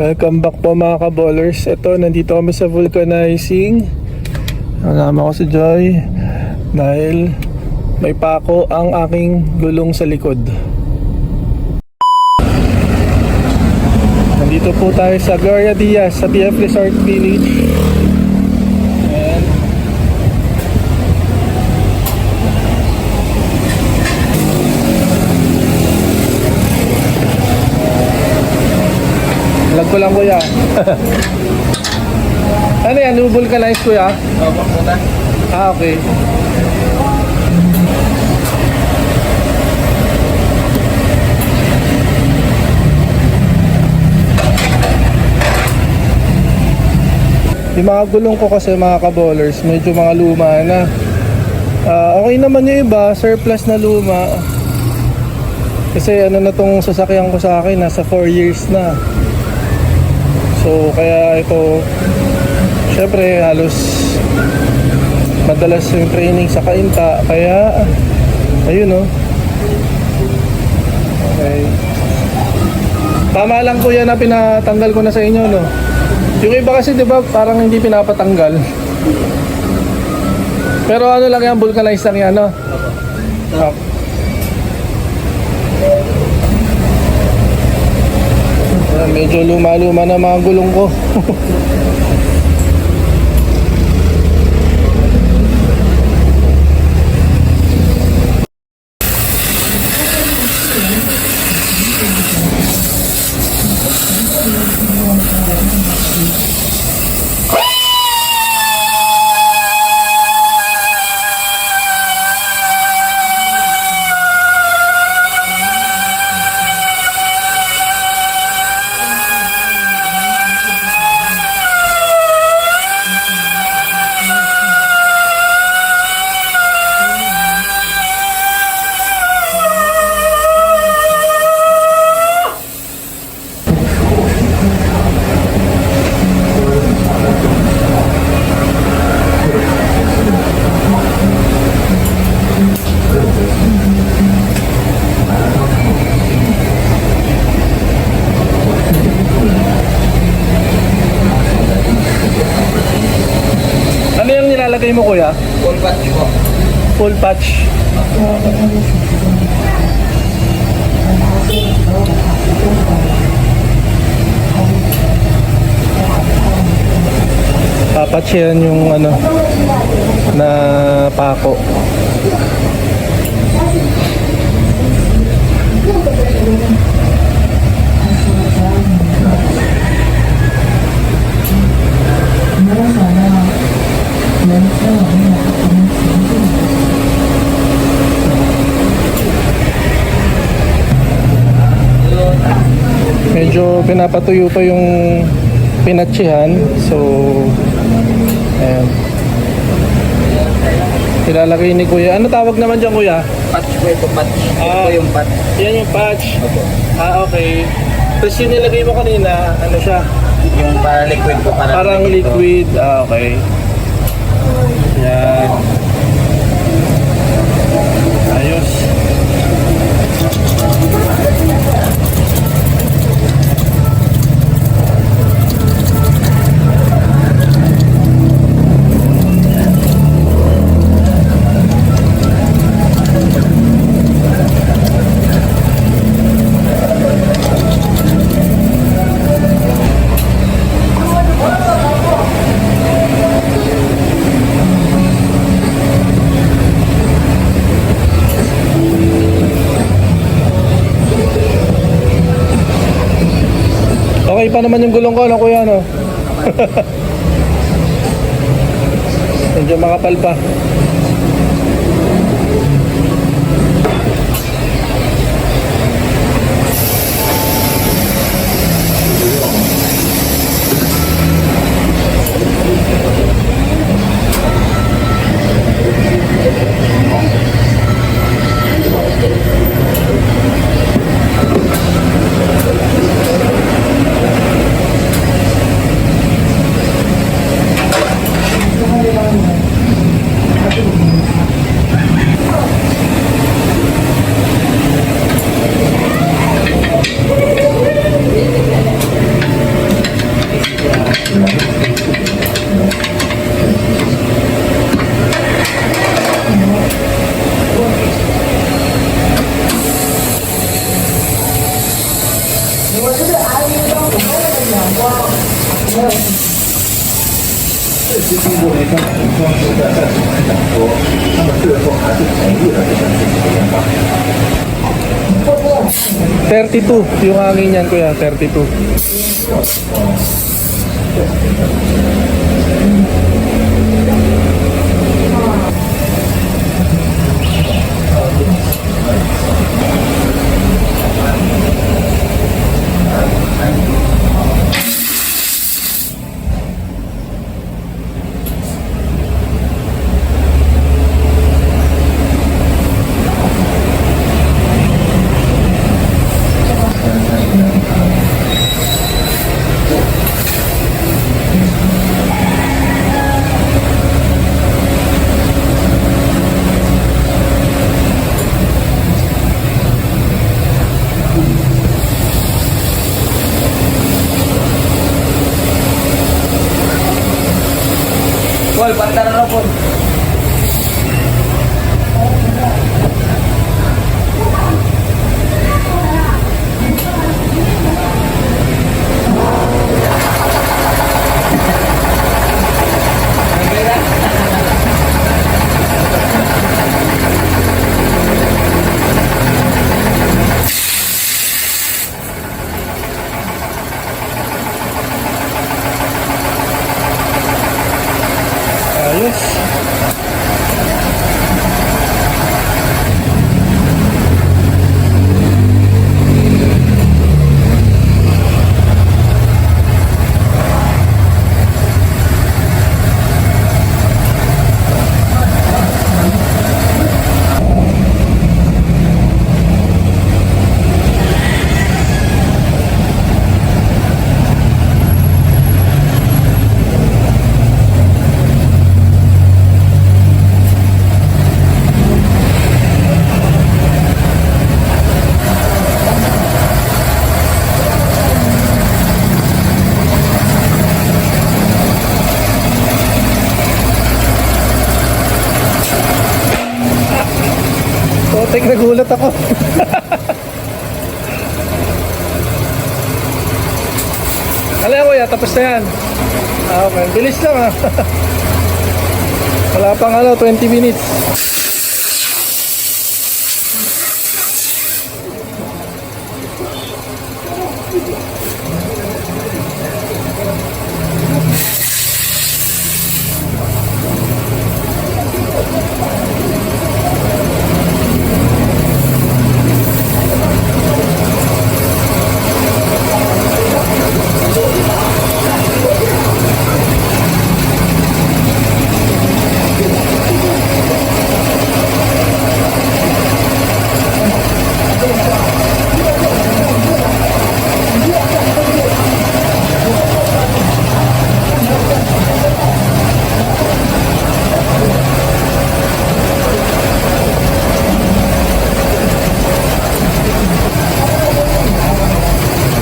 Welcome back po mga ka-ballers. Ito, nandito kami sa vulcanizing. Kasama ko si Joy dahil may pako ang aking gulong sa likod. Nandito po tayo sa Gloria Diaz sa TF Resort Village. Ayan. Lag ko lang kuya. Ano yan? Vulcanize kuya? Opo, muna. Ah, okay. Yung mga gulong ko kasi mga ka-ballers, medyo mga luma na. Okay naman yung iba, surplus na luma. Kasi ano na tong sasakyan ko sa akin, nasa 4 years na. So kaya ito, syempre halos madalas yung training sa kainta. Kaya ayun oh. Okay. Tama lang kuya na pinatanggal ko na sa inyo no. Yung iba kasi diba parang hindi pinapatanggal. Pero ano lang yan, vulcanized lang yan no. Okay. Medyo luma-luma na mga gulong ko. Nilalagay mo kuya? Full patch po. Full patch. Papatch yan yung ano na pako. Medyo pinapatuyo pa yung pinatsihan. So ayan, ilalagay ni kuya. Ano tawag naman dyan kuya? Patch po ito, patch. Ito po yung patch. Yan yung patch. Opo. Okay. Tapos yung nilagay mo kanina, ano siya? Yung para liquid po. Parang liquid. Okay. Yan. Ayos. Okay pa naman yung gulong ko, no, kuya, no? Medyo makapal pa. 32 yung hangin yan kuya, 32. Paul, pantara na po. Ayos. Tek, nagulat ako. Alam ko ya, tapos na yan. Okay, bilis lang ah. Wala pang 20 minutes.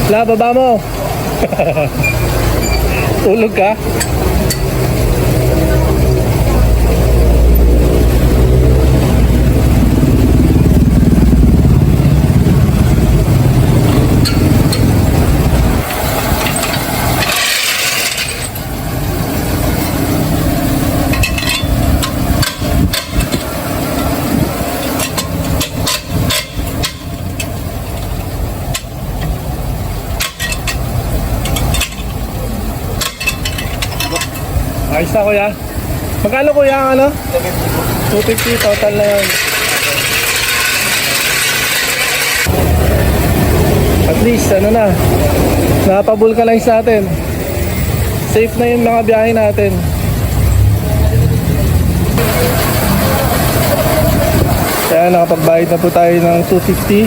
La, baba mo. Tulog ka? Ayos na kuya. Magkano kuya ang ano? 250 total na yun. At least ano na, napabulkanize natin. Safe na yung mga biyahe natin. Kaya nakapagbayad na po tayo ng 250.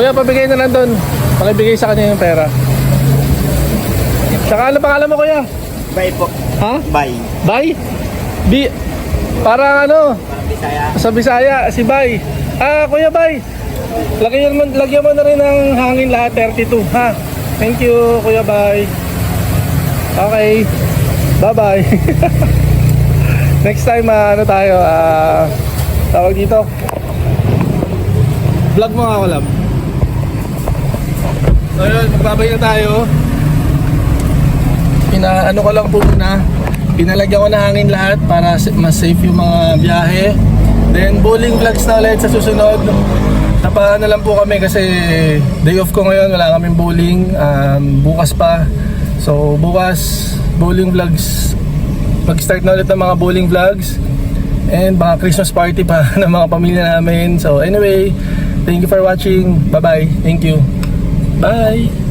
Kuya, pabigay na lang doon. Pakibigay sa kanya yung pera. Tsaka ano pangalan mo kuya? Bye po. Ha? Bye. Bay? Parang ano? Bisaya. Sa Bisaya, si Bay. Ah, Kuya Bay. Lagyan mo na rin ng hangin lahat, 32, ha? Thank you, Kuya Bay. Okay. Bye-bye. Next time, ano tayo? Tawag dito. Vlog mo nga, Lab. So yun, magbabay na tayo. Ano ko lang po muna, pinalagyan ko na hangin lahat para mas safe yung mga biyahe. Then bowling vlogs na ulit sa susunod. Napaano lang po kami kasi day off ko ngayon, wala kaming bowling. Bukas pa. So bukas bowling vlogs, mag-start na ulit ng mga bowling vlogs. And baka Christmas party pa ng mga pamilya namin. So anyway, thank you for watching. Bye bye. Thank you. Bye.